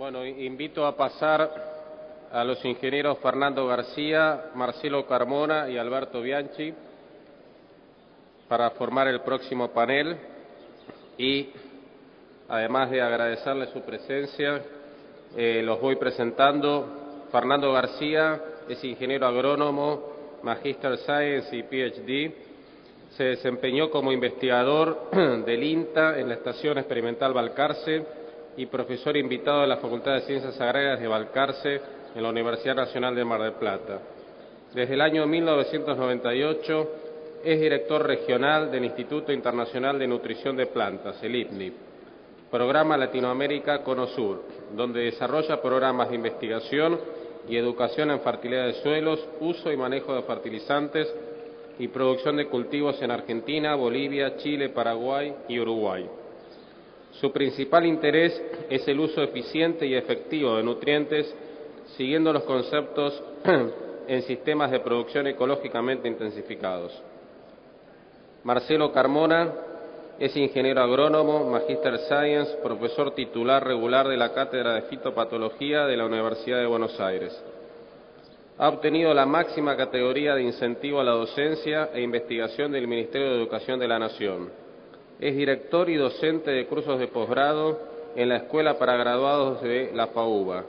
Bueno, invito a pasar a los ingenieros Fernando García, Marcelo Carmona y Alberto Bianchi para formar el próximo panel y, además de agradecerles su presencia, los voy presentando. Fernando García es ingeniero agrónomo, Magister Science y PhD. Se desempeñó como investigador del INTA en la Estación Experimental Balcarce y profesor invitado de la Facultad de Ciencias Agrarias de Balcarce en la Universidad Nacional de Mar del Plata. Desde el año 1998 es director regional del Instituto Internacional de Nutrición de Plantas, el IPNI, Programa Latinoamérica Cono Sur, donde desarrolla programas de investigación y educación en fertilidad de suelos, uso y manejo de fertilizantes y producción de cultivos en Argentina, Bolivia, Chile, Paraguay y Uruguay. Su principal interés es el uso eficiente y efectivo de nutrientes, siguiendo los conceptos en sistemas de producción ecológicamente intensificados. Marcelo Carmona es ingeniero agrónomo, Magister Science, profesor titular regular de la Cátedra de Fitopatología de la Universidad de Buenos Aires. Ha obtenido la máxima categoría de incentivo a la docencia e investigación del Ministerio de Educación de la Nación. Es director y docente de cursos de posgrado en la Escuela para Graduados de la FAUBA,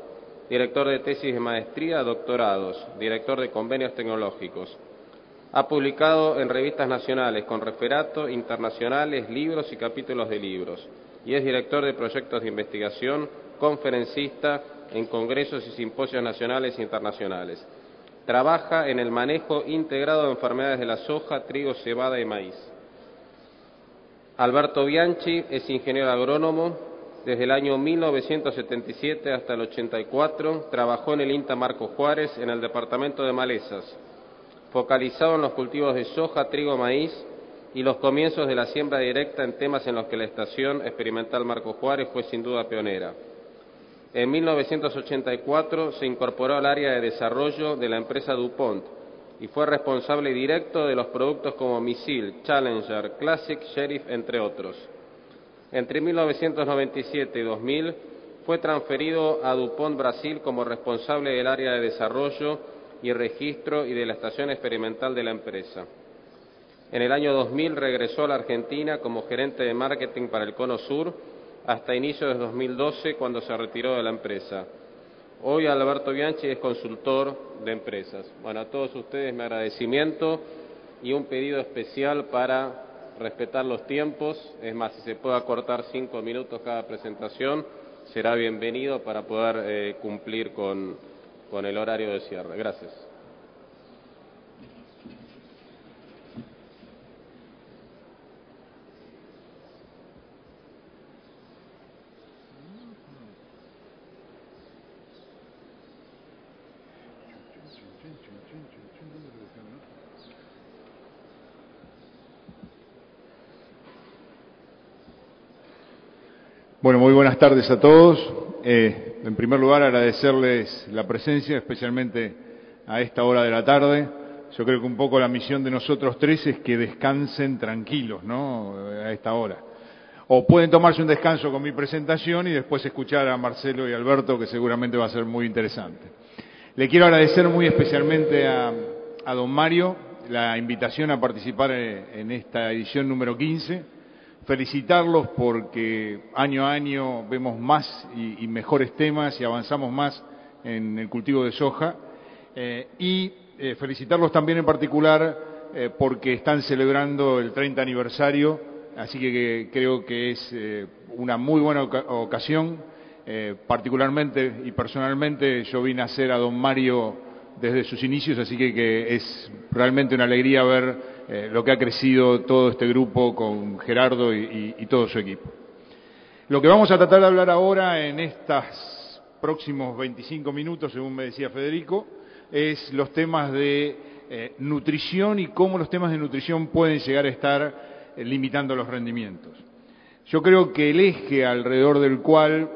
director de tesis de maestría, doctorados, director de convenios tecnológicos. Ha publicado en revistas nacionales con referato, internacionales, libros y capítulos de libros, y es director de proyectos de investigación, conferencista en congresos y simposios nacionales e internacionales. Trabaja en el manejo integrado de enfermedades de la soja, trigo, cebada y maíz. Alberto Bianchi es ingeniero agrónomo. Desde el año 1977 hasta el 84 trabajó en el INTA Marcos Juárez en el departamento de malezas, focalizado en los cultivos de soja, trigo, maíz y los comienzos de la siembra directa en temas en los que la Estación Experimental Marcos Juárez fue sin duda pionera. En 1984 se incorporó al área de desarrollo de la empresa DuPont y fue responsable directo de los productos como Misil, Challenger, Classic, Sheriff, entre otros. Entre 1997 y 2000 fue transferido a DuPont Brasil como responsable del área de desarrollo y registro y de la estación experimental de la empresa. En el año 2000 regresó a la Argentina como gerente de marketing para el Cono Sur hasta inicios de 2012, cuando se retiró de la empresa. Hoy Alberto Bianchi es consultor de empresas. Bueno, a todos ustedes mi agradecimiento y un pedido especial para respetar los tiempos. Es más, si se puede acortar 5 minutos cada presentación, será bienvenido para poder cumplir con el horario de cierre. Gracias. Bueno, muy buenas tardes a todos. En primer lugar, agradecerles la presencia, especialmente a esta hora de la tarde. Yo creo que un poco la misión de nosotros tres es que descansen tranquilos, ¿no?, a esta hora. O pueden tomarse un descanso con mi presentación y después escuchar a Marcelo y Alberto, que seguramente va a ser muy interesante. Le quiero agradecer muy especialmente a don Mario la invitación a participar en esta edición número 15. Felicitarlos porque año a año vemos más y mejores temas y avanzamos más en el cultivo de soja. Y felicitarlos también en particular porque están celebrando el 30 aniversario, así que creo que es una muy buena ocasión. Particularmente y personalmente yo vine a ser a don Mario desde sus inicios, así que es realmente una alegría ver lo que ha crecido todo este grupo con Gerardo y todo su equipo. Lo que vamos a tratar de hablar ahora en estos próximos 25 minutos, según me decía Federico, es los temas de nutrición y cómo los temas de nutrición pueden llegar a estar limitando los rendimientos. Yo creo que el eje alrededor del cual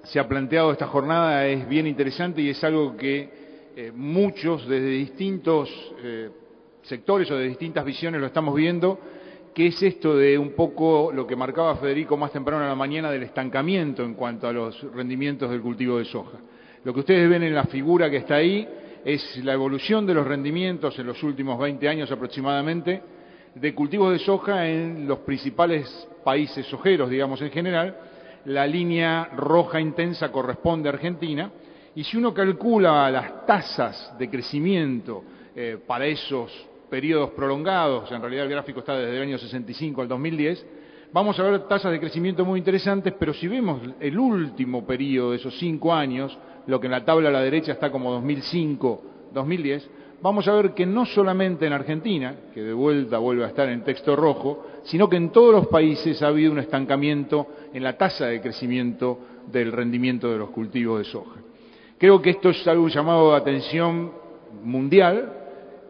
se ha planteado esta jornada es bien interesante y es algo que muchos desde distintos sectores o de distintas visiones lo estamos viendo, que es esto de un poco lo que marcaba Federico más temprano en la mañana del estancamiento en cuanto a los rendimientos del cultivo de soja. Lo que ustedes ven en la figura que está ahí es la evolución de los rendimientos en los últimos 20 años aproximadamente de cultivos de soja en los principales países sojeros, digamos en general. La línea roja intensa corresponde a Argentina, y si uno calcula las tasas de crecimiento para esos periodos prolongados, en realidad el gráfico está desde el año 65 al 2010, vamos a ver tasas de crecimiento muy interesantes, pero si vemos el último periodo de esos 5 años, lo que en la tabla a la derecha está como 2005-2010, vamos a ver que no solamente en Argentina, que de vuelta vuelve a estar en texto rojo, sino que en todos los países ha habido un estancamiento en la tasa de crecimiento del rendimiento de los cultivos de soja. Creo que esto es algo llamado de atención mundial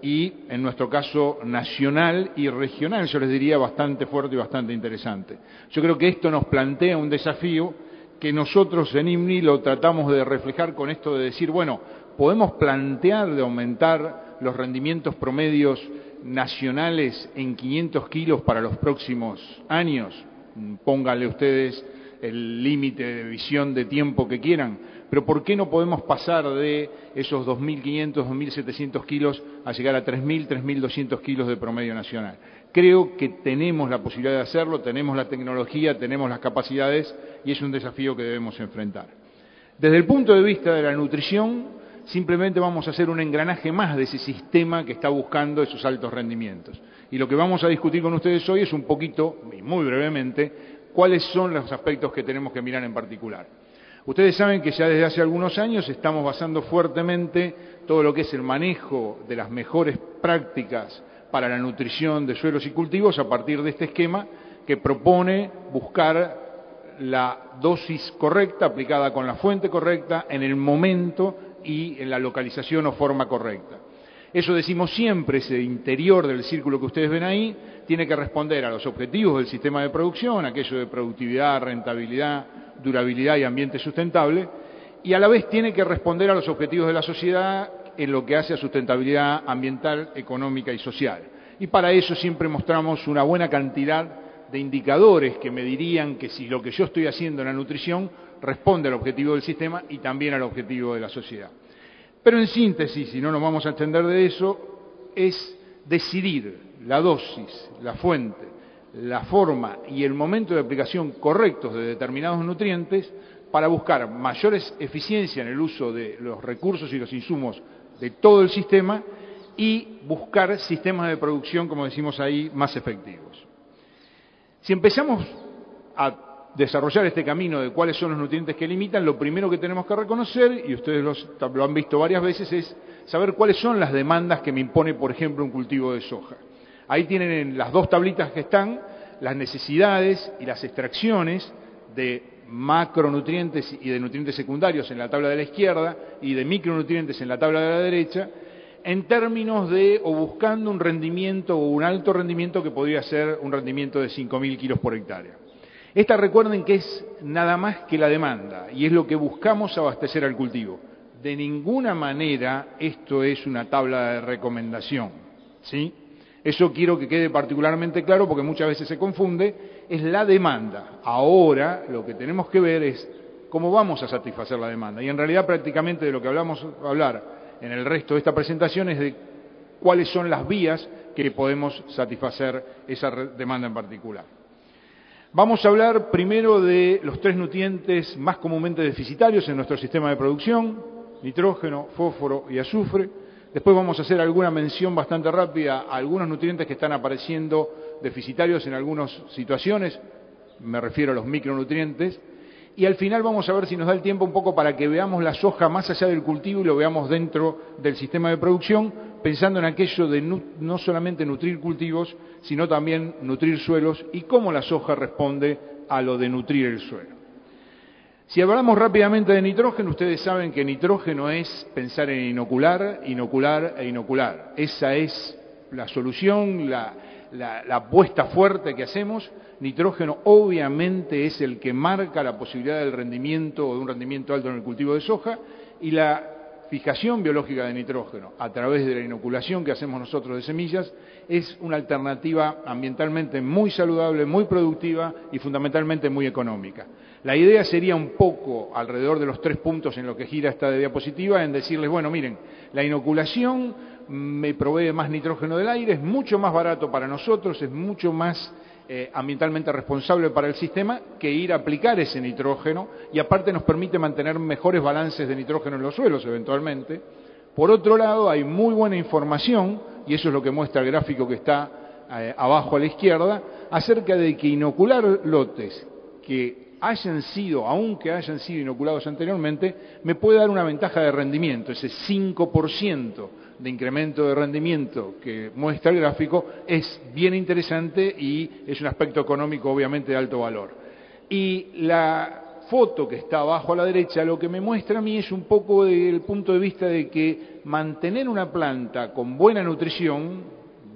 y, en nuestro caso, nacional y regional, yo les diría bastante fuerte y bastante interesante. Yo creo que esto nos plantea un desafío que nosotros en IMNI lo tratamos de reflejar con esto de decir, bueno, podemos plantear de aumentar los rendimientos promedios nacionales en 500 kilos para los próximos años. Pónganle ustedes el límite de visión de tiempo que quieran, pero ¿por qué no podemos pasar de esos 2.500, 2.700 kilos a llegar a 3.000, 3.200 kilos de promedio nacional? Creo que tenemos la posibilidad de hacerlo, tenemos la tecnología, tenemos las capacidades y es un desafío que debemos enfrentar. Desde el punto de vista de la nutrición, simplemente vamos a hacer un engranaje más de ese sistema que está buscando esos altos rendimientos. Y lo que vamos a discutir con ustedes hoy es un poquito, y muy brevemente, cuáles son los aspectos que tenemos que mirar en particular. Ustedes saben que ya desde hace algunos años estamos basando fuertemente todo lo que es el manejo de las mejores prácticas para la nutrición de suelos y cultivos a partir de este esquema que propone buscar la dosis correcta, aplicada con la fuente correcta, en el momento y en la localización o forma correcta. Eso decimos siempre, ese interior del círculo que ustedes ven ahí, tiene que responder a los objetivos del sistema de producción, aquello de productividad, rentabilidad, durabilidad y ambiente sustentable, y a la vez tiene que responder a los objetivos de la sociedad en lo que hace a sustentabilidad ambiental, económica y social. Y para eso siempre mostramos una buena cantidad de indicadores que me dirían que si lo que yo estoy haciendo en la nutrición responde al objetivo del sistema y también al objetivo de la sociedad. Pero en síntesis, si no nos vamos a entender de eso, es decidir la dosis, la fuente, la forma y el momento de aplicación correctos de determinados nutrientes para buscar mayores eficiencia en el uso de los recursos y los insumos de todo el sistema y buscar sistemas de producción, como decimos ahí, más efectivos. Si empezamos a desarrollar este camino de cuáles son los nutrientes que limitan, lo primero que tenemos que reconocer, y ustedes lo han visto varias veces, es saber cuáles son las demandas que me impone, por ejemplo, un cultivo de soja. Ahí tienen en las dos tablitas que están las necesidades y las extracciones de macronutrientes y de nutrientes secundarios en la tabla de la izquierda y de micronutrientes en la tabla de la derecha, en términos de o buscando un rendimiento o un alto rendimiento que podría ser un rendimiento de 5.000 kilos por hectárea. Esta, recuerden que es nada más que la demanda y es lo que buscamos abastecer al cultivo. De ninguna manera esto es una tabla de recomendación, ¿sí? Eso quiero que quede particularmente claro porque muchas veces se confunde, es la demanda. Ahora lo que tenemos que ver es cómo vamos a satisfacer la demanda. Y en realidad prácticamente de lo que vamos a hablar en el resto de esta presentación es de cuáles son las vías que podemos satisfacer esa demanda en particular. Vamos a hablar primero de los 3 nutrientes más comúnmente deficitarios en nuestro sistema de producción: nitrógeno, fósforo y azufre. Después vamos a hacer alguna mención bastante rápida a algunos nutrientes que están apareciendo deficitarios en algunas situaciones, me refiero a los micronutrientes, y al final vamos a ver si nos da el tiempo un poco para que veamos la soja más allá del cultivo y lo veamos dentro del sistema de producción, pensando en aquello de no solamente nutrir cultivos, sino también nutrir suelos y cómo la soja responde a lo de nutrir el suelo. Si hablamos rápidamente de nitrógeno, ustedes saben que nitrógeno es pensar en inocular, inocular e inocular. Esa es la solución, la apuesta fuerte que hacemos. Nitrógeno obviamente es el que marca la posibilidad del rendimiento o de un rendimiento alto en el cultivo de soja, y la fijación biológica de nitrógeno a través de la inoculación que hacemos nosotros de semillas es una alternativa ambientalmente muy saludable, muy productiva y fundamentalmente muy económica. La idea sería un poco alrededor de los 3 puntos en lo que gira esta diapositiva, en decirles, bueno, miren, la inoculación me provee más nitrógeno del aire, es mucho más barato para nosotros, es mucho más ambientalmente responsable para el sistema que ir a aplicar ese nitrógeno y aparte nos permite mantener mejores balances de nitrógeno en los suelos eventualmente. Por otro lado, hay muy buena información, y eso es lo que muestra el gráfico que está abajo a la izquierda, acerca de que inocular lotes que aunque hayan sido inoculados anteriormente, me puede dar una ventaja de rendimiento, ese 5% de incremento de rendimiento que muestra el gráfico es bien interesante y es un aspecto económico obviamente de alto valor. Y la foto que está abajo a la derecha lo que me muestra a mí es un poco del punto de vista de que mantener una planta con buena nutrición,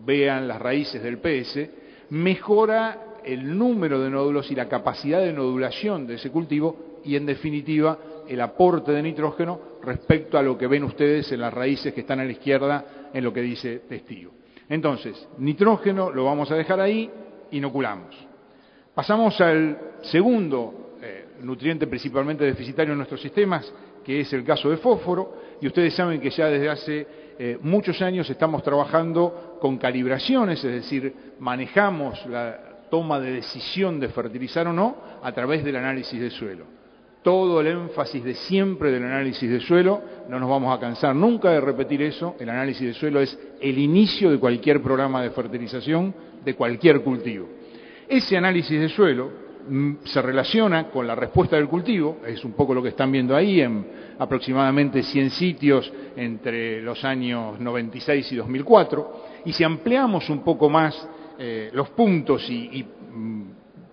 vean las raíces del PS, mejora el número de nódulos y la capacidad de nodulación de ese cultivo y en definitiva el aporte de nitrógeno respecto a lo que ven ustedes en las raíces que están a la izquierda en lo que dice testigo. Entonces, nitrógeno lo vamos a dejar ahí, inoculamos. Pasamos al segundo nutriente principalmente deficitario en nuestros sistemas, que es el caso de fósforo, y ustedes saben que ya desde hace muchos años estamos trabajando con calibraciones, es decir, manejamos la toma de decisión de fertilizar o no a través del análisis de suelo. Todo el énfasis de siempre del análisis de suelo, no nos vamos a cansar nunca de repetir eso, el análisis de suelo es el inicio de cualquier programa de fertilización de cualquier cultivo. Ese análisis de suelo se relaciona con la respuesta del cultivo, es un poco lo que están viendo ahí, en aproximadamente 100 sitios entre los años 96 y 2004, y si ampliamos un poco más los puntos y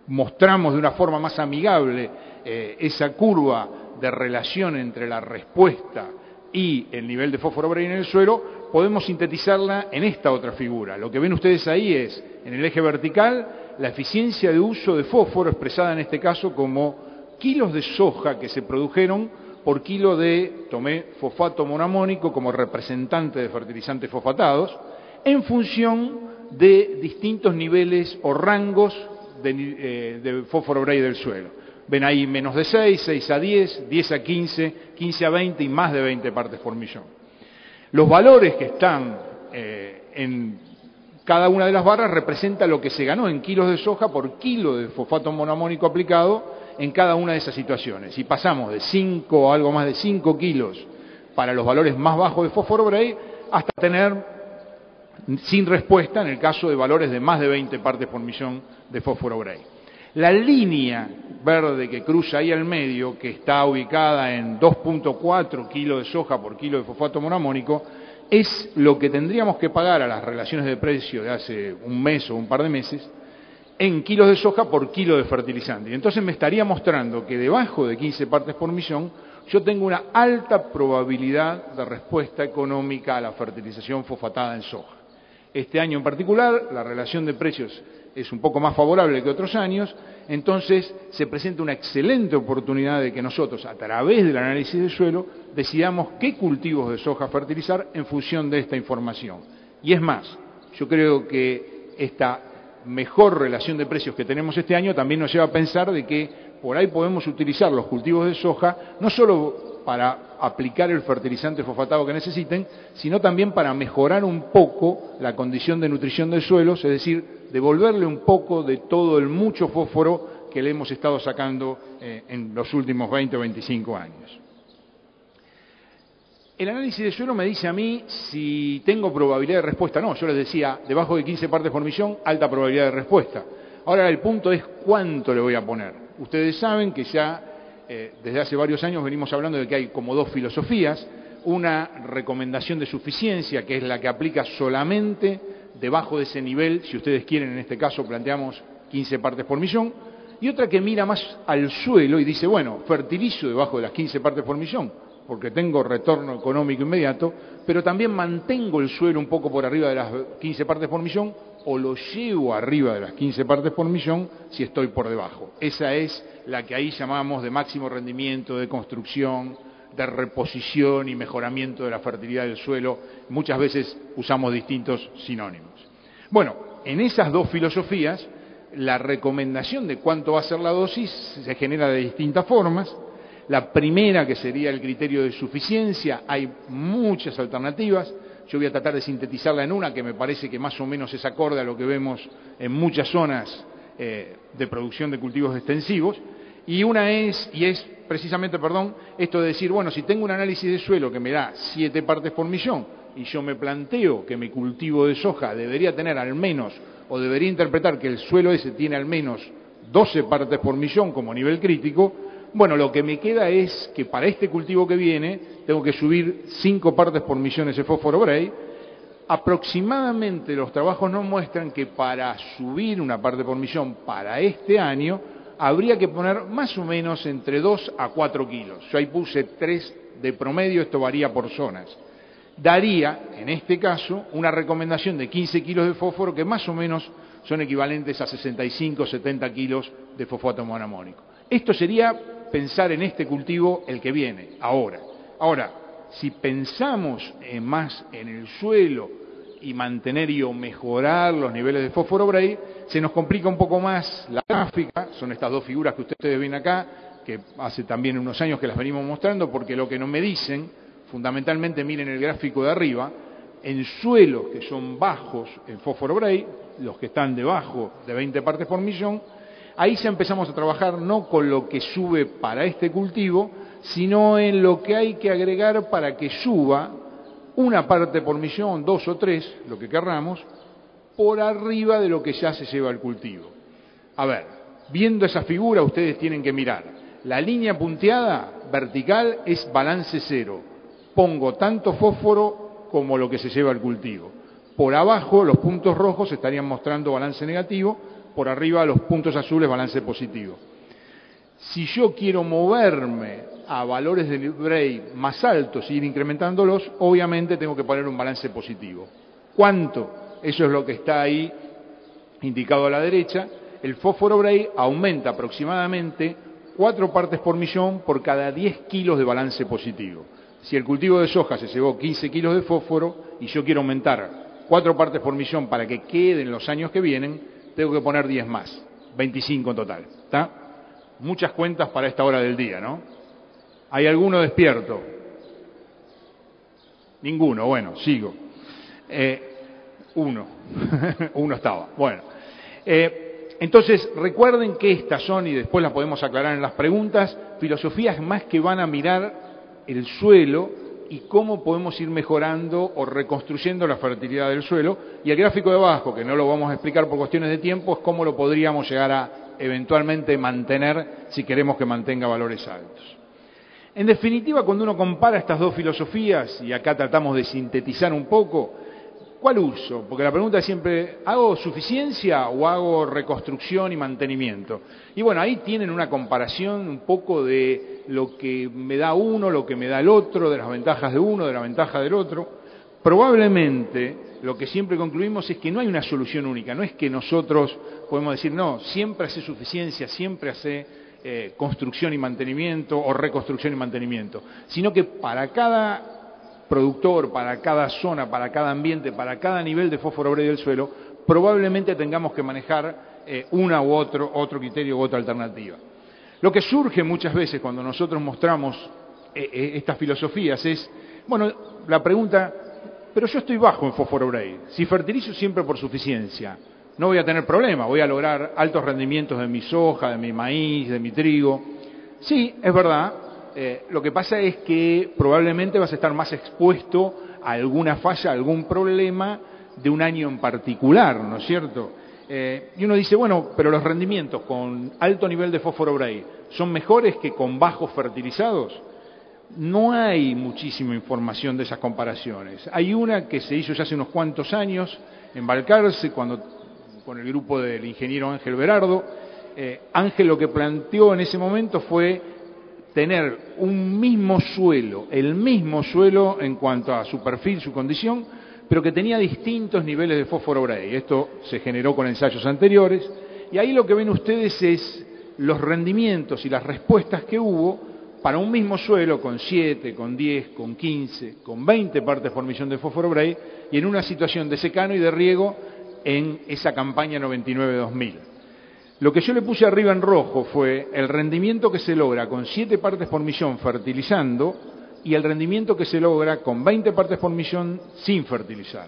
mostramos de una forma más amigable esa curva de relación entre la respuesta y el nivel de fósforo bray en el suelo, podemos sintetizarla en esta otra figura. Lo que ven ustedes ahí es, en el eje vertical, la eficiencia de uso de fósforo, expresada en este caso como kilos de soja que se produjeron por kilo tomé fosfato monoamónico como representante de fertilizantes fosfatados, en función de distintos niveles o rangos de fósforo bray del suelo. Ven ahí menos de 6, 6 a 10, 10 a 15, 15 a 20 y más de 20 partes por millón. Los valores que están en cada una de las barras representan lo que se ganó en kilos de soja por kilo de fosfato monoamónico aplicado en cada una de esas situaciones. Y pasamos de 5 o algo más de 5 kilos para los valores más bajos de fósforo bray hasta tener sin respuesta en el caso de valores de más de 20 partes por millón de fósforo bray. La línea verde que cruza ahí al medio, que está ubicada en 2.4 kilos de soja por kilo de fosfato monoamónico, es lo que tendríamos que pagar a las relaciones de precio de hace un mes o un par de meses en kilos de soja por kilo de fertilizante. Y entonces me estaría mostrando que debajo de 15 partes por millón yo tengo una alta probabilidad de respuesta económica a la fertilización fosfatada en soja. Este año en particular, la relación de precios es un poco más favorable que otros años, entonces se presenta una excelente oportunidad de que nosotros, a través del análisis de suelo, decidamos qué cultivos de soja fertilizar en función de esta información. Y es más, yo creo que esta mejor relación de precios que tenemos este año también nos lleva a pensar de que por ahí podemos utilizar los cultivos de soja no solo para aplicar el fertilizante fosfatado que necesiten, sino también para mejorar un poco la condición de nutrición del suelo, es decir, devolverle un poco de todo el mucho fósforo que le hemos estado sacando en los últimos 20 o 25 años. El análisis de suelo me dice a mí si tengo probabilidad de respuesta. No, yo les decía, debajo de 15 partes por millón, alta probabilidad de respuesta. Ahora el punto es cuánto le voy a poner. Ustedes saben que ya desde hace varios años venimos hablando de que hay como dos filosofías, una recomendación de suficiencia, que es la que aplica solamente debajo de ese nivel, si ustedes quieren, en este caso planteamos 15 partes por millón, y otra que mira más al suelo y dice, bueno, fertilizo debajo de las 15 partes por millón, porque tengo retorno económico inmediato, pero también mantengo el suelo un poco por arriba de las 15 partes por millón, o lo llevo arriba de las 15 partes por millón si estoy por debajo. Esa es la que ahí llamamos de máximo rendimiento, de construcción, de reposición y mejoramiento de la fertilidad del suelo. Muchas veces usamos distintos sinónimos. Bueno, en esas dos filosofías, la recomendación de cuánto va a ser la dosis se genera de distintas formas. La primera, que sería el criterio de suficiencia, hay muchas alternativas. Yo voy a tratar de sintetizarla en una que me parece que más o menos es acorde a lo que vemos en muchas zonas de producción de cultivos extensivos. Y una es precisamente, esto de decir, bueno, si tengo un análisis de suelo que me da 7 partes por millón y yo me planteo que mi cultivo de soja debería tener al menos, o debería interpretar que el suelo ese tiene al menos 12 partes por millón como nivel crítico, bueno, lo que me queda es que para este cultivo que viene tengo que subir 5 partes por millón ese fósforo Bray. Aproximadamente los trabajos nos muestran que para subir una parte por millón para este año habría que poner más o menos entre 2 a 4 kilos. Yo ahí puse 3 de promedio, esto varía por zonas. Daría, en este caso, una recomendación de 15 kilos de fósforo que más o menos son equivalentes a 65 o 70 kilos de fosfato monoamónico. Esto sería pensar en este cultivo el que viene, ahora. Ahora, si pensamos más en el suelo y mantener o mejorar los niveles de fósforo Bray, se nos complica un poco más la gráfica. Son estas dos figuras que ustedes ven acá, que hace también unos años que las venimos mostrando, porque lo que no me dicen, fundamentalmente miren el gráfico de arriba, en suelos que son bajos en fósforo Bray, los que están debajo de 20 partes por millón, ahí ya empezamos a trabajar no con lo que sube para este cultivo, sino en lo que hay que agregar para que suba una parte por millón, 2 o 3, lo que querramos, por arriba de lo que ya se lleva el cultivo. A ver, viendo esa figura ustedes tienen que mirar. La línea punteada vertical es balance cero. Pongo tanto fósforo como lo que se lleva el cultivo. Por abajo los puntos rojos estarían mostrando balance negativo, por arriba los puntos azules balance positivo. Si yo quiero moverme a valores de Bray más altos e ir incrementándolos, obviamente tengo que poner un balance positivo. ¿Cuánto? Eso es lo que está ahí indicado a la derecha. El fósforo Bray aumenta aproximadamente 4 partes por millón por cada 10 kilos de balance positivo. Si el cultivo de soja se llevó 15 kilos de fósforo y yo quiero aumentar 4 partes por millón para que queden los años que vienen, tengo que poner 10 más, 25 en total. ¿Está? Muchas cuentas para esta hora del día, ¿no? ¿Hay alguno despierto? Ninguno, bueno, sigo. Uno estaba. Bueno, entonces recuerden que estas son, y después las podemos aclarar en las preguntas, filosofías más que van a mirar el suelo y cómo podemos ir mejorando o reconstruyendo la fertilidad del suelo. Y el gráfico de abajo, que no lo vamos a explicar por cuestiones de tiempo, es cómo lo podríamos llegar a eventualmente mantener si queremos que mantenga valores altos. En definitiva, cuando uno compara estas dos filosofías, y acá tratamos de sintetizar un poco, ¿cuál uso? Porque la pregunta es siempre, ¿hago suficiencia o hago reconstrucción y mantenimiento? Y bueno, ahí tienen una comparación un poco de lo que me da uno, lo que me da el otro, de las ventajas de uno, de la ventaja del otro. Probablemente lo que siempre concluimos es que no hay una solución única, no es que nosotros podemos decir, no, siempre hace suficiencia, siempre hace construcción y mantenimiento o reconstrucción y mantenimiento, sino que para cada productor, para cada zona, para cada ambiente, para cada nivel de fósforo Bray del suelo, probablemente tengamos que manejar una u otro criterio u otra alternativa. Lo que surge muchas veces cuando nosotros mostramos estas filosofías es, bueno, la pregunta, pero yo estoy bajo en fósforo Bray, si fertilizo siempre por suficiencia, no voy a tener problema, voy a lograr altos rendimientos de mi soja, de mi maíz, de mi trigo. Sí, es verdad, lo que pasa es que probablemente vas a estar más expuesto a alguna falla, a algún problema de un año en particular, ¿no es cierto? Y uno dice, bueno, pero los rendimientos con alto nivel de fósforo Bray son mejores que con bajos fertilizados. No hay muchísima información de esas comparaciones. Hay una que se hizo ya hace unos cuantos años en Balcarce, con el grupo del ingeniero Ángel Berardo. Ángel lo que planteó en ese momento fue tener un mismo suelo, el mismo suelo en cuanto a su perfil, su condición, pero que tenía distintos niveles de fósforo Bray. Esto se generó con ensayos anteriores, y ahí lo que ven ustedes es los rendimientos y las respuestas que hubo para un mismo suelo con 7, con 10, con 15, con 20 partes por millón de fósforo Bray, y en una situación de secano y de riego en esa campaña 99-2000. Lo que yo le puse arriba en rojo fue el rendimiento que se logra con 7 partes por millón fertilizando y el rendimiento que se logra con 20 partes por millón sin fertilizar.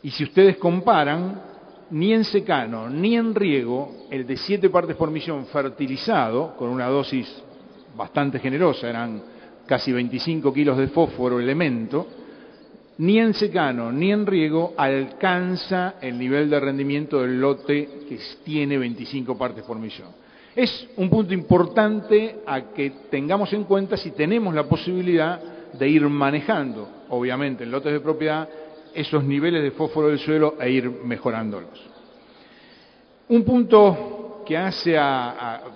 Y si ustedes comparan, ni en secano ni en riego, el de 7 partes por millón fertilizado, con una dosis bastante generosa, eran casi 25 kilos de fósforo elemento, ni en secano ni en riego alcanza el nivel de rendimiento del lote que tiene 25 partes por millón. Es un punto importante a que tengamos en cuenta si tenemos la posibilidad de ir manejando, obviamente en lotes de propiedad, esos niveles de fósforo del suelo e ir mejorándolos. Un punto que hace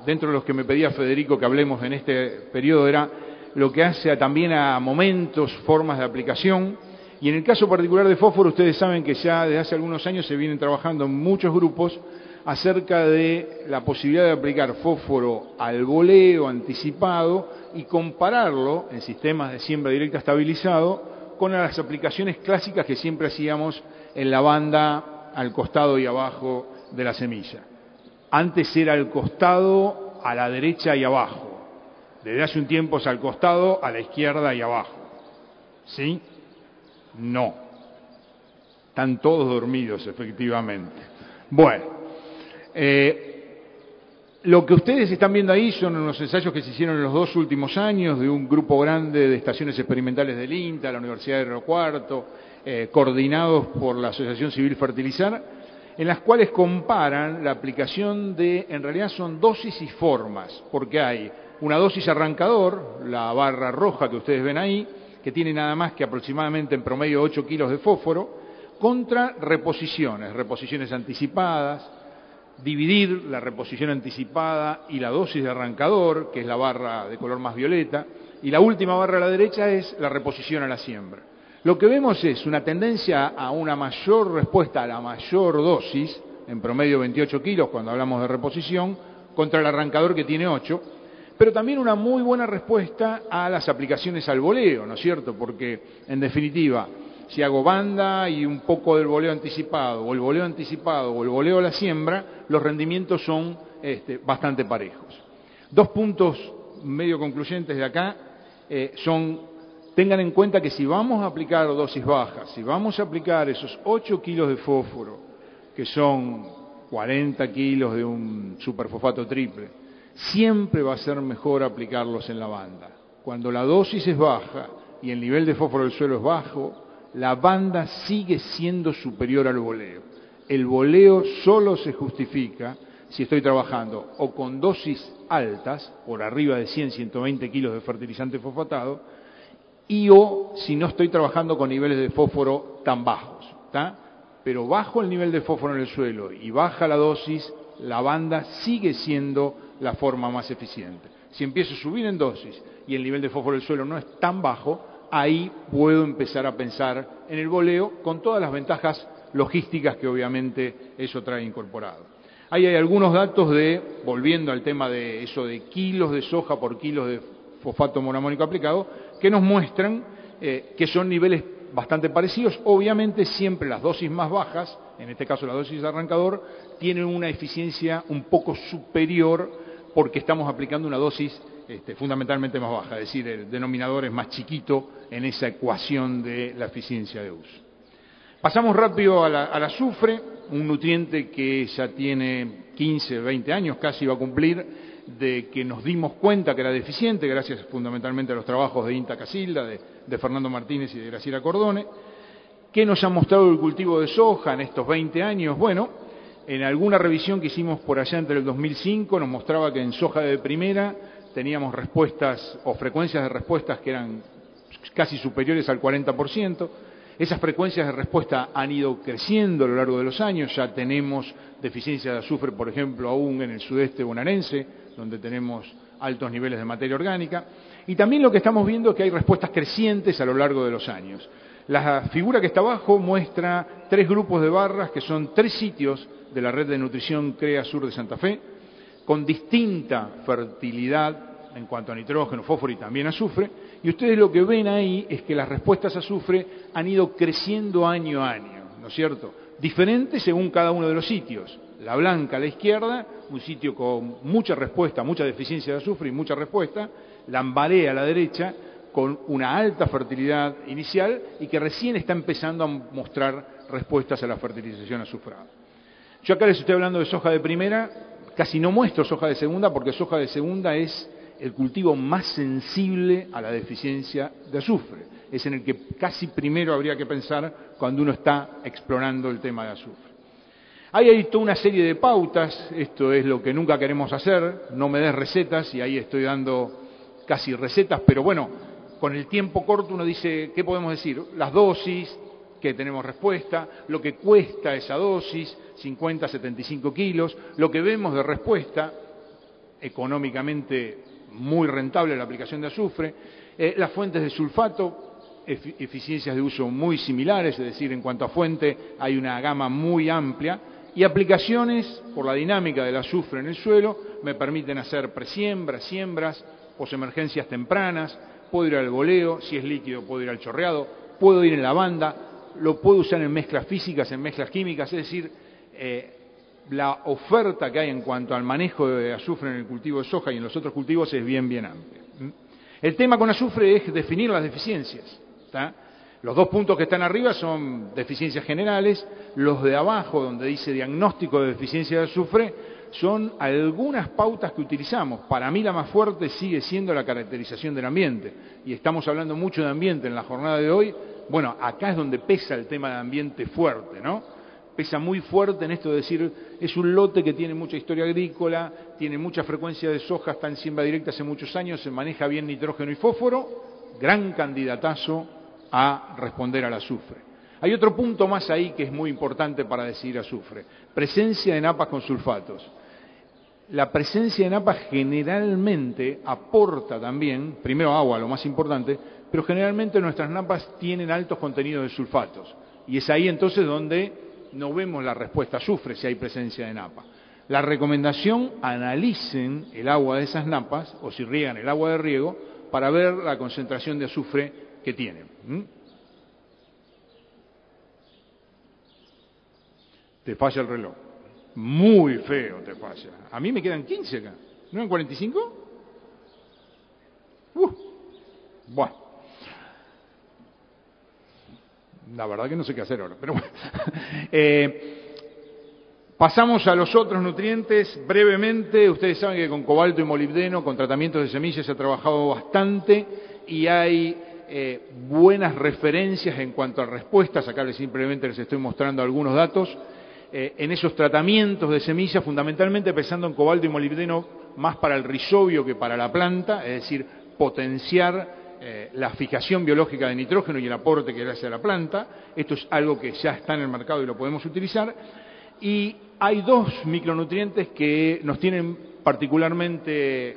dentro de los que me pedía Federico que hablemos en este periodo era lo que hace también a momentos, formas de aplicación. Y en el caso particular de fósforo, ustedes saben que ya desde hace algunos años se vienen trabajando en muchos grupos acerca de la posibilidad de aplicar fósforo al boleo anticipado y compararlo en sistemas de siembra directa estabilizado con las aplicaciones clásicas que siempre hacíamos en la banda al costado y abajo de la semilla. Antes era al costado, a la derecha y abajo. Desde hace un tiempo es al costado, a la izquierda y abajo. ¿Sí? No. Están todos dormidos, efectivamente. Bueno, lo que ustedes están viendo ahí son unos ensayos que se hicieron en los 2 últimos años de un grupo grande de estaciones experimentales del INTA, la Universidad de Río Cuarto, coordinados por la Asociación Civil Fertilizar, en las cuales comparan la aplicación de, en realidad son dosis y formas, porque hay una dosis arrancador, la barra roja que ustedes ven ahí, que tiene nada más que aproximadamente en promedio 8 kilos de fósforo, contra reposiciones anticipadas, dividir la reposición anticipada y la dosis de arrancador, que es la barra de color más violeta, y la última barra a la derecha es la reposición a la siembra. Lo que vemos es una tendencia a una mayor respuesta a la mayor dosis, en promedio 28 kilos cuando hablamos de reposición, contra el arrancador que tiene 8, pero también una muy buena respuesta a las aplicaciones al boleo, ¿no es cierto? Porque, en definitiva, si hago banda y un poco del boleo anticipado, o el boleo anticipado, o el boleo a la siembra, los rendimientos son bastante parejos. 2 puntos medio concluyentes de acá tengan en cuenta que si vamos a aplicar dosis bajas, si vamos a aplicar esos 8 kilos de fósforo, que son 40 kilos de un superfosfato triple, siempre va a ser mejor aplicarlos en la banda. Cuando la dosis es baja y el nivel de fósforo del suelo es bajo, la banda sigue siendo superior al boleo. El boleo solo se justifica si estoy trabajando o con dosis altas, por arriba de 100, 120 kilos de fertilizante fosfatado, o si no estoy trabajando con niveles de fósforo tan bajos, ¿tá? Pero bajo el nivel de fósforo en el suelo y baja la dosis, la banda sigue siendo la forma más eficiente. Si empiezo a subir en dosis y el nivel de fósforo del suelo no es tan bajo, ahí puedo empezar a pensar en el boleo con todas las ventajas logísticas que obviamente eso trae incorporado. Ahí hay algunos datos volviendo al tema de eso de kilos de soja por kilos de fosfato monoamónico aplicado, que nos muestran que son niveles bastante parecidos. Obviamente siempre las dosis más bajas, en este caso la dosis de arrancador, tienen una eficiencia un poco superior porque estamos aplicando una dosis fundamentalmente más baja, es decir, el denominador es más chiquito en esa ecuación de la eficiencia de uso. Pasamos rápido al azufre, un nutriente que ya tiene 15, 20 años, casi va a cumplir, de que nos dimos cuenta que era deficiente, gracias fundamentalmente a los trabajos de INTA Casilda, de Fernando Martínez y de Graciela Cordone. ¿Qué nos ha mostrado el cultivo de soja en estos 20 años? Bueno, en alguna revisión que hicimos por allá entre el 2005 nos mostraba que en soja de primera teníamos respuestas o frecuencias de respuestas que eran casi superiores al 40%. Esas frecuencias de respuesta han ido creciendo a lo largo de los años. Ya tenemos deficiencia de azufre, por ejemplo, aún en el sudeste bonaerense, donde tenemos altos niveles de materia orgánica. Y también lo que estamos viendo es que hay respuestas crecientes a lo largo de los años. La figura que está abajo muestra 3 grupos de barras, que son 3 sitios de la red de nutrición CREA Sur de Santa Fe, con distinta fertilidad en cuanto a nitrógeno, fósforo y también azufre, y ustedes lo que ven ahí es que las respuestas a azufre han ido creciendo año a año, ¿no es cierto? diferente según cada uno de los sitios. La blanca a la izquierda, un sitio con mucha respuesta, mucha deficiencia de azufre y mucha respuesta. Lambaré a la derecha, con una alta fertilidad inicial y que recién está empezando a mostrar respuestas a la fertilización azufrada. Yo acá les estoy hablando de soja de primera, casi no muestro soja de segunda porque soja de segunda es el cultivo más sensible a la deficiencia de azufre. Es en el que casi primero habría que pensar cuando uno está explorando el tema de azufre. Hay toda una serie de pautas, esto es lo que nunca queremos hacer, no me des recetas y ahí estoy dando casi recetas, pero bueno, con el tiempo corto uno dice, ¿qué podemos decir? Las dosis, que tenemos respuesta, lo que cuesta esa dosis, 50, 75 kilos, lo que vemos de respuesta, económicamente muy rentable la aplicación de azufre, las fuentes de sulfato, eficiencias de uso muy similares, es decir, en cuanto a fuente hay una gama muy amplia, y aplicaciones, por la dinámica del azufre en el suelo, me permiten hacer presiembras, siembras, posemergencias tempranas, puedo ir al goleo, si es líquido puedo ir al chorreado, puedo ir en lavanda, lo puedo usar en mezclas físicas, en mezclas químicas, es decir, la oferta que hay en cuanto al manejo de azufre en el cultivo de soja y en los otros cultivos es bien amplia. El tema con azufre es definir las deficiencias, ¿tá? Los dos puntos que están arriba son deficiencias generales, los de abajo, donde dice diagnóstico de deficiencia de azufre, son algunas pautas que utilizamos. Para mí la más fuerte sigue siendo la caracterización del ambiente, y estamos hablando mucho de ambiente en la jornada de hoy. Bueno, acá es donde pesa el tema de ambiente fuerte, ¿no? Pesa muy fuerte en esto de decir, es un lote que tiene mucha historia agrícola, tiene mucha frecuencia de soja, está en siembra directa hace muchos años, se maneja bien nitrógeno y fósforo, gran candidatazo a responder al azufre. Hay otro punto más ahí que es muy importante para decidir azufre, presencia de napas con sulfatos. La presencia de napas generalmente aporta también, primero agua, lo más importante, pero generalmente nuestras napas tienen altos contenidos de sulfatos, y es ahí entonces donde no vemos la respuesta a azufre si hay presencia de napa. La recomendación, analicen el agua de esas napas, o si riegan el agua de riego, para ver la concentración de azufre que tienen. Te falla el reloj. Muy feo te falla. A mí me quedan 15 acá. ¿No eran 45? Bueno. La verdad que no sé qué hacer ahora, pero bueno. Pasamos a los otros nutrientes brevemente. Ustedes saben que con cobalto y molibdeno, con tratamientos de semillas, se ha trabajado bastante y hay buenas referencias en cuanto a respuestas. Acá simplemente les estoy mostrando algunos datos. En esos tratamientos de semillas, fundamentalmente pensando en cobalto y molibdeno más para el rizobio que para la planta, es decir, potenciar la fijación biológica de nitrógeno y el aporte que le hace a la planta. Esto es algo que ya está en el mercado y lo podemos utilizar. Y hay dos micronutrientes que nos tienen particularmente,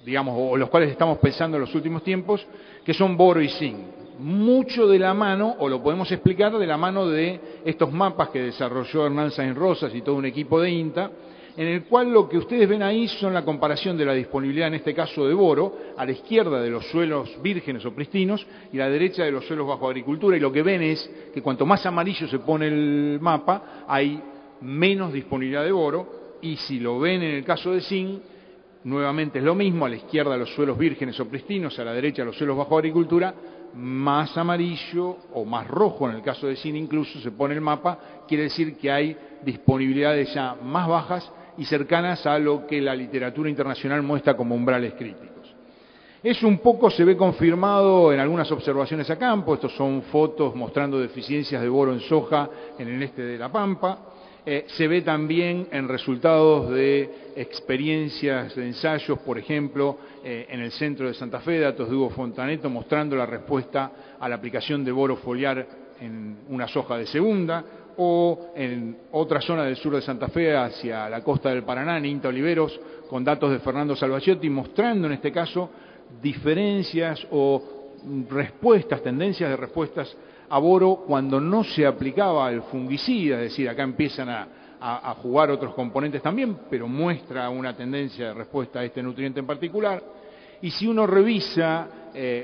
digamos, o los cuales estamos pensando en los últimos tiempos, que son boro y zinc. Mucho de la mano, o lo podemos explicar de la mano de estos mapas que desarrolló Hernán Sáenz Rosas y todo un equipo de INTA, en el cual lo que ustedes ven ahí son la comparación de la disponibilidad, en este caso de boro, a la izquierda de los suelos vírgenes o pristinos y a la derecha de los suelos bajo agricultura, y lo que ven es que cuanto más amarillo se pone el mapa, hay menos disponibilidad de boro, y si lo ven en el caso de zinc, nuevamente es lo mismo, a la izquierda los suelos vírgenes o pristinos, a la derecha los suelos bajo agricultura, más amarillo o más rojo en el caso de zinc incluso se pone el mapa, quiere decir que hay disponibilidades ya más bajas y cercanas a lo que la literatura internacional muestra como umbrales críticos. Eso un poco se ve confirmado en algunas observaciones a campo. Estos son fotos mostrando deficiencias de boro en soja en el este de La Pampa. Se ve también en resultados de experiencias de ensayos, por ejemplo, en el centro de Santa Fe, datos de Hugo Fontaneto, mostrando la respuesta a la aplicación de boro foliar en una soja de segunda, o en otra zona del sur de Santa Fe, hacia la costa del Paraná, en INTA Oliveros, con datos de Fernando Salvaciotti, mostrando en este caso diferencias o respuestas, tendencias de respuestas a boro cuando no se aplicaba el fungicida, es decir, acá empiezan a jugar otros componentes también, pero muestra una tendencia de respuesta a este nutriente en particular. Y si uno revisa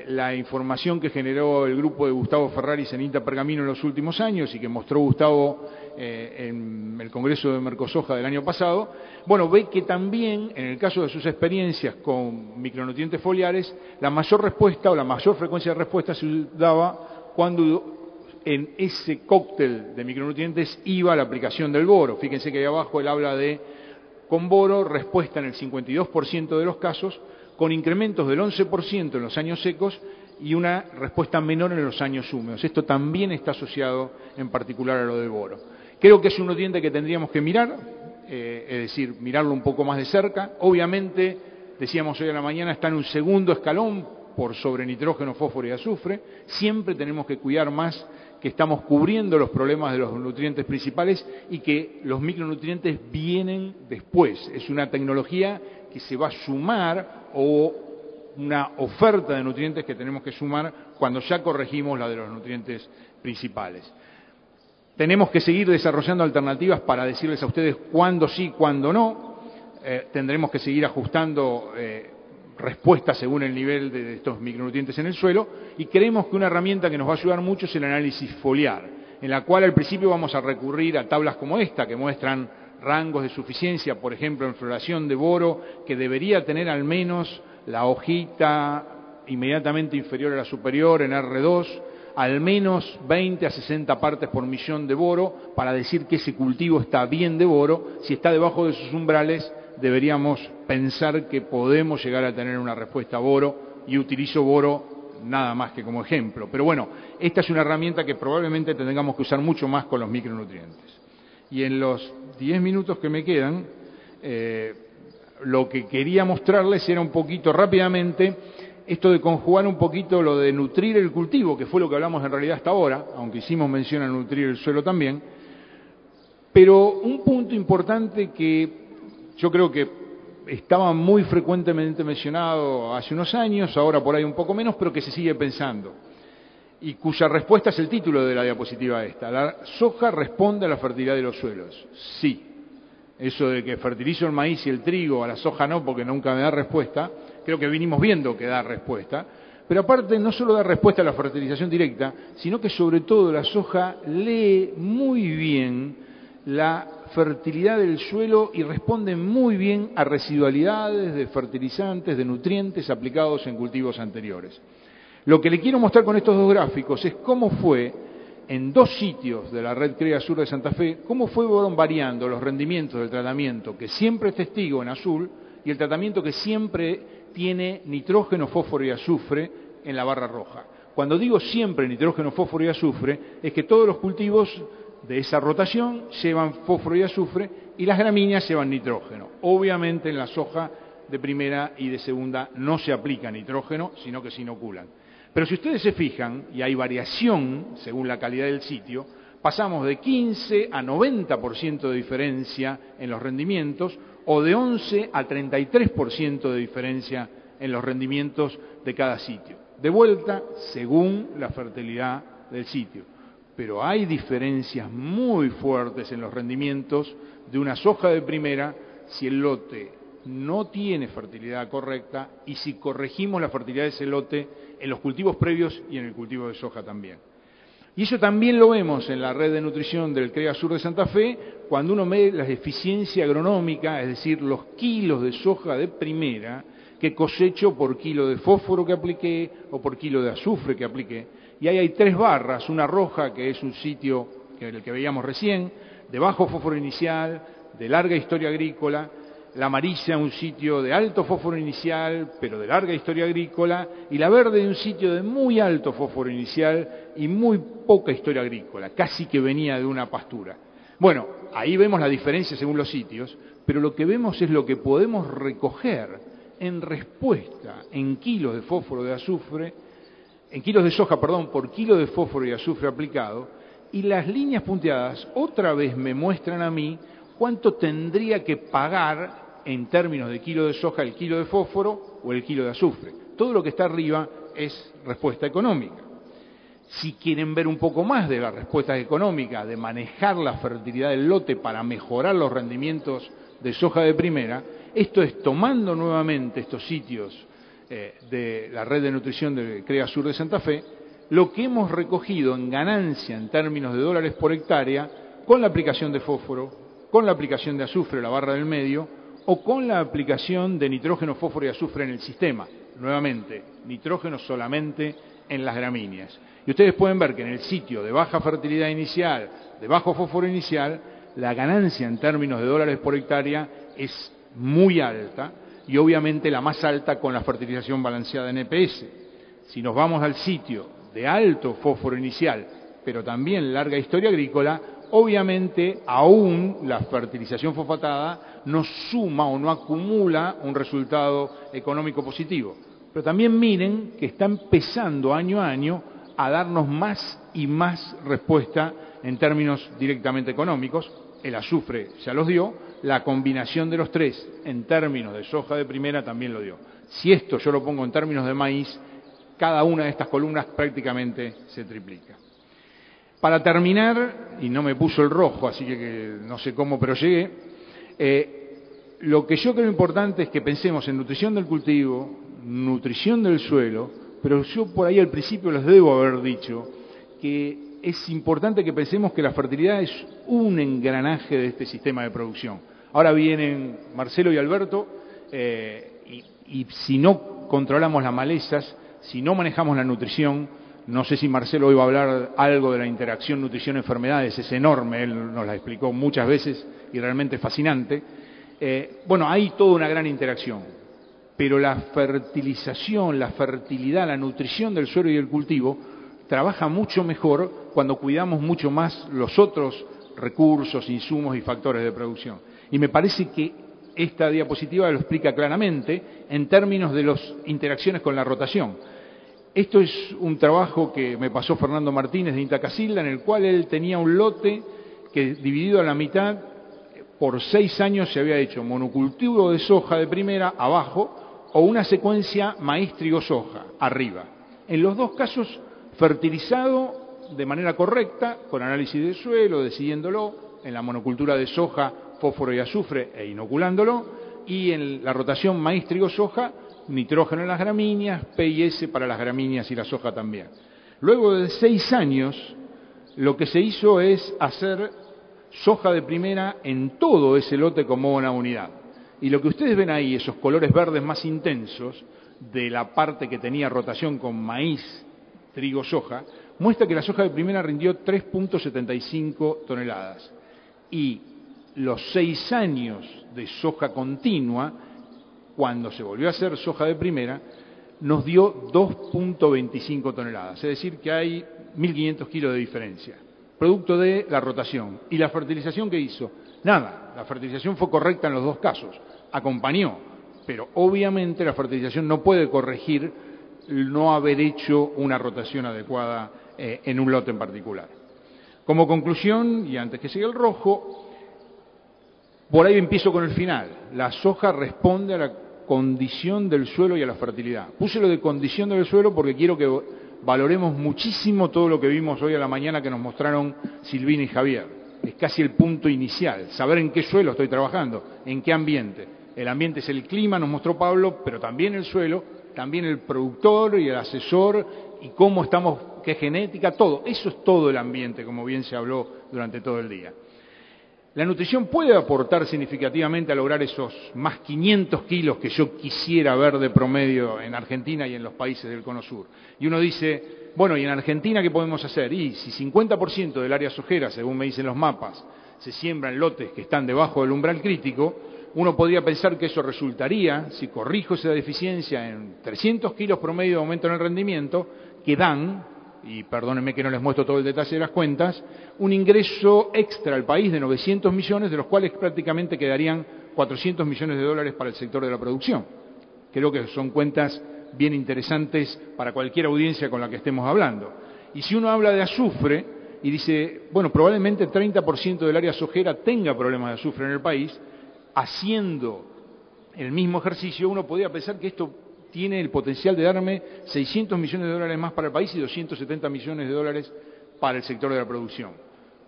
la información que generó el grupo de Gustavo Ferraris en INTA Pergamino en los últimos años y que mostró Gustavo en el Congreso de Mercosoja del año pasado, bueno, ve que también en el caso de sus experiencias con micronutrientes foliares, la mayor respuesta o la mayor frecuencia de respuesta se daba cuando en ese cóctel de micronutrientes iba la aplicación del boro. Fíjense que ahí abajo él habla de con boro, respuesta en el 52% de los casos, con incrementos del 11% en los años secos y una respuesta menor en los años húmedos. Esto también está asociado en particular a lo del boro. Creo que es un nutriente que tendríamos que mirar, es decir, mirarlo un poco más de cerca. Obviamente, decíamos hoy a la mañana, está en un segundo escalón por sobre nitrógeno, fósforo y azufre. Siempre tenemos que cuidar más que estamos cubriendo los problemas de los nutrientes principales y que los micronutrientes vienen después. Es una tecnología que se va a sumar o una oferta de nutrientes que tenemos que sumar cuando ya corregimos la de los nutrientes principales. Tenemos que seguir desarrollando alternativas para decirles a ustedes cuándo sí, cuándo no. Tendremos que seguir ajustando respuestas según el nivel de estos micronutrientes en el suelo y creemos que una herramienta que nos va a ayudar mucho es el análisis foliar, en la cual al principio vamos a recurrir a tablas como esta que muestran rangos de suficiencia, por ejemplo, en floración de boro, que debería tener al menos la hojita inmediatamente inferior a la superior en R2, al menos 20 a 60 partes por millón de boro, para decir que ese cultivo está bien de boro. Si está debajo de sus umbrales, deberíamos pensar que podemos llegar a tener una respuesta a boro, y utilizo boro nada más que como ejemplo. Pero bueno, esta es una herramienta que probablemente tengamos que usar mucho más con los micronutrientes. Y en los 10 minutos que me quedan, lo que quería mostrarles era un poquito rápidamente esto de conjugar un poquito lo de nutrir el cultivo, que fue lo que hablamos en realidad hasta ahora, aunque hicimos mención a nutrir el suelo también. Pero un punto importante que yo creo que estaba muy frecuentemente mencionado hace unos años, ahora por ahí un poco menos, pero que se sigue pensando, y cuya respuesta es el título de la diapositiva esta. ¿La soja responde a la fertilidad de los suelos? Sí. Eso de que fertilizo el maíz y el trigo, a la soja no, porque nunca me da respuesta, creo que vinimos viendo que da respuesta. Pero aparte, no solo da respuesta a la fertilización directa, sino que sobre todo la soja lee muy bien la fertilidad del suelo y responde muy bien a residualidades de fertilizantes, de nutrientes aplicados en cultivos anteriores. Lo que le quiero mostrar con estos dos gráficos es cómo fue, en dos sitios de la red CREA Sur de Santa Fe, cómo fueron variando los rendimientos del tratamiento que siempre es testigo en azul y el tratamiento que siempre tiene nitrógeno, fósforo y azufre en la barra roja. Cuando digo siempre nitrógeno, fósforo y azufre, es que todos los cultivos de esa rotación llevan fósforo y azufre y las gramíneas llevan nitrógeno. Obviamente en la soja de primera y de segunda no se aplica nitrógeno, sino que se inoculan. Pero si ustedes se fijan, y hay variación según la calidad del sitio, pasamos de 15 a 90% de diferencia en los rendimientos o de 11 a 33% de diferencia en los rendimientos de cada sitio. De vuelta, según la fertilidad del sitio. Pero hay diferencias muy fuertes en los rendimientos de una soja de primera si el lote no tiene fertilidad correcta y si corregimos la fertilidad de ese lote en los cultivos previos y en el cultivo de soja también. Y eso también lo vemos en la red de nutrición del CREA Sur de Santa Fe, cuando uno ve la eficiencia agronómica, es decir, los kilos de soja de primera que cosecho por kilo de fósforo que apliqué o por kilo de azufre que apliqué. Y ahí hay tres barras, una roja que es un sitio el que veíamos recién, de bajo fósforo inicial, de larga historia agrícola, la amarilla un sitio de alto fósforo inicial, pero de larga historia agrícola, y la verde un sitio de muy alto fósforo inicial y muy poca historia agrícola, casi que venía de una pastura. Bueno, ahí vemos la diferencia según los sitios, pero lo que vemos es lo que podemos recoger en respuesta en kilos de fósforo de azufre, en kilos de soja, perdón, por kilo de fósforo y azufre aplicado, y las líneas punteadas otra vez me muestran a mí cuánto tendría que pagar en términos de kilo de soja el kilo de fósforo o el kilo de azufre. Todo lo que está arriba es respuesta económica. Si quieren ver un poco más de la respuesta económica, de manejar la fertilidad del lote para mejorar los rendimientos de soja de primera, esto es tomando nuevamente estos sitios de la red de nutrición de CREA Sur de Santa Fe, lo que hemos recogido en ganancia en términos de dólares por hectárea con la aplicación de fósforo, con la aplicación de azufre, la barra del medio, o con la aplicación de nitrógeno, fósforo y azufre en el sistema. Nuevamente, nitrógeno solamente en las gramíneas. Y ustedes pueden ver que en el sitio de baja fertilidad inicial, de bajo fósforo inicial, la ganancia en términos de dólares por hectárea es muy alta y obviamente la más alta con la fertilización balanceada en EPS. Si nos vamos al sitio de alto fósforo inicial, pero también larga historia agrícola, obviamente aún la fertilización fosfatada no suma o no acumula un resultado económico positivo. Pero también miren que está empezando año a año a darnos más y más respuesta en términos directamente económicos. El azufre ya los dio, la combinación de los tres en términos de soja de primera también lo dio. Si esto yo lo pongo en términos de maíz, cada una de estas columnas prácticamente se triplica. Para terminar, y no me puso el rojo, así que no sé cómo, pero llegué, lo que yo creo importante es que pensemos en nutrición del cultivo, nutrición del suelo, pero yo por ahí al principio les debo haber dicho que es importante que pensemos que la fertilidad es un engranaje de este sistema de producción. Ahora vienen Marcelo y Alberto, y si no controlamos las malezas, si no manejamos la nutrición, no sé si Marcelo hoy va a hablar algo de la interacción nutrición-enfermedades, es enorme, él nos la explicó muchas veces y realmente es fascinante. Bueno, hay toda una gran interacción, pero la fertilización, la fertilidad, la nutrición del suelo y del cultivo trabaja mucho mejor cuando cuidamos mucho más los otros recursos, insumos y factores de producción. Y me parece que esta diapositiva lo explica claramente en términos de las interacciones con la rotación. Esto es un trabajo que me pasó Fernando Martínez de INTA Casilda, en el cual él tenía un lote que dividido a la mitad, por 6 años se había hecho monocultivo de soja de primera abajo o una secuencia maíz, trigo, soja arriba. En los dos casos fertilizado de manera correcta, con análisis de suelo, decidiéndolo, en la monocultura de soja, fósforo y azufre e inoculándolo, y en la rotación maíz, trigo, soja, nitrógeno en las gramíneas, P y S para las gramíneas y la soja también. Luego de 6 años, lo que se hizo es hacer soja de primera en todo ese lote como una unidad. Y lo que ustedes ven ahí, esos colores verdes más intensos, de la parte que tenía rotación con maíz, trigo, soja, muestra que la soja de primera rindió 3.75 toneladas. Y los 6 años de soja continua, cuando se volvió a hacer soja de primera, nos dio 2.25 toneladas. Es decir, que hay 1.500 kilos de diferencia, producto de la rotación. ¿Y la fertilización qué hizo? Nada, la fertilización fue correcta en los dos casos, acompañó, pero obviamente la fertilización no puede corregir no haber hecho una rotación adecuada en un lote en particular. Como conclusión, y antes que siga el rojo, por ahí empiezo con el final. La soja responde a la condición del suelo y a la fertilidad. Puse lo de condición del suelo porque quiero que valoremos muchísimo todo lo que vimos hoy a la mañana que nos mostraron Silvina y Javier. Es casi el punto inicial, saber en qué suelo estoy trabajando, en qué ambiente. El ambiente es el clima, nos mostró Pablo, pero también el suelo, también el productor y el asesor, y cómo estamos, qué genética, todo. Eso es todo el ambiente, como bien se habló durante todo el día. La nutrición puede aportar significativamente a lograr esos más 500 kilos que yo quisiera ver de promedio en Argentina y en los países del Cono Sur. Y uno dice, bueno, ¿y en Argentina qué podemos hacer? Y si 50% del área sojera, según me dicen los mapas, se siembra en lotes que están debajo del umbral crítico, uno podría pensar que eso resultaría, si corrijo esa deficiencia, en 300 kilos promedio de aumento en el rendimiento, que dan, y perdónenme que no les muestro todo el detalle de las cuentas, un ingreso extra al país de 900 millones, de los cuales prácticamente quedarían 400 millones de dólares para el sector de la producción. Creo que son cuentas bien interesantes para cualquier audiencia con la que estemos hablando. Y si uno habla de azufre y dice, bueno, probablemente el 30% del área sojera tenga problemas de azufre en el país, haciendo el mismo ejercicio, uno podría pensar que esto tiene el potencial de darme 600 millones de dólares más para el país y 270 millones de dólares para el sector de la producción.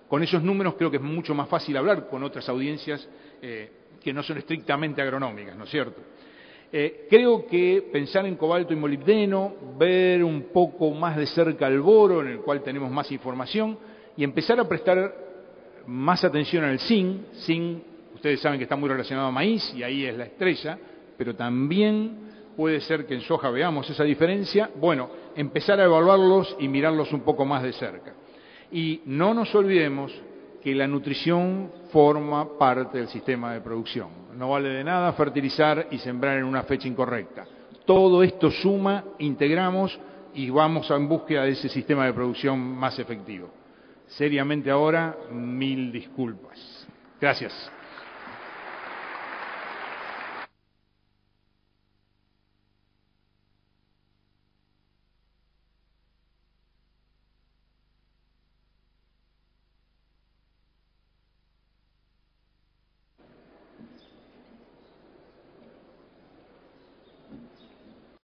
Con esos números creo que es mucho más fácil hablar con otras audiencias que no son estrictamente agronómicas, ¿no es cierto? Creo que pensar en cobalto y molibdeno, ver un poco más de cerca el boro, en el cual tenemos más información, y empezar a prestar más atención al zinc. Zinc, ustedes saben que está muy relacionado a maíz, y ahí es la estrella, pero también puede ser que en soja veamos esa diferencia. Bueno, empezar a evaluarlos y mirarlos un poco más de cerca. Y no nos olvidemos que la nutrición forma parte del sistema de producción. No vale de nada fertilizar y sembrar en una fecha incorrecta. Todo esto suma, integramos y vamos en búsqueda de ese sistema de producción más efectivo. Seriamente ahora, 1000 disculpas. Gracias.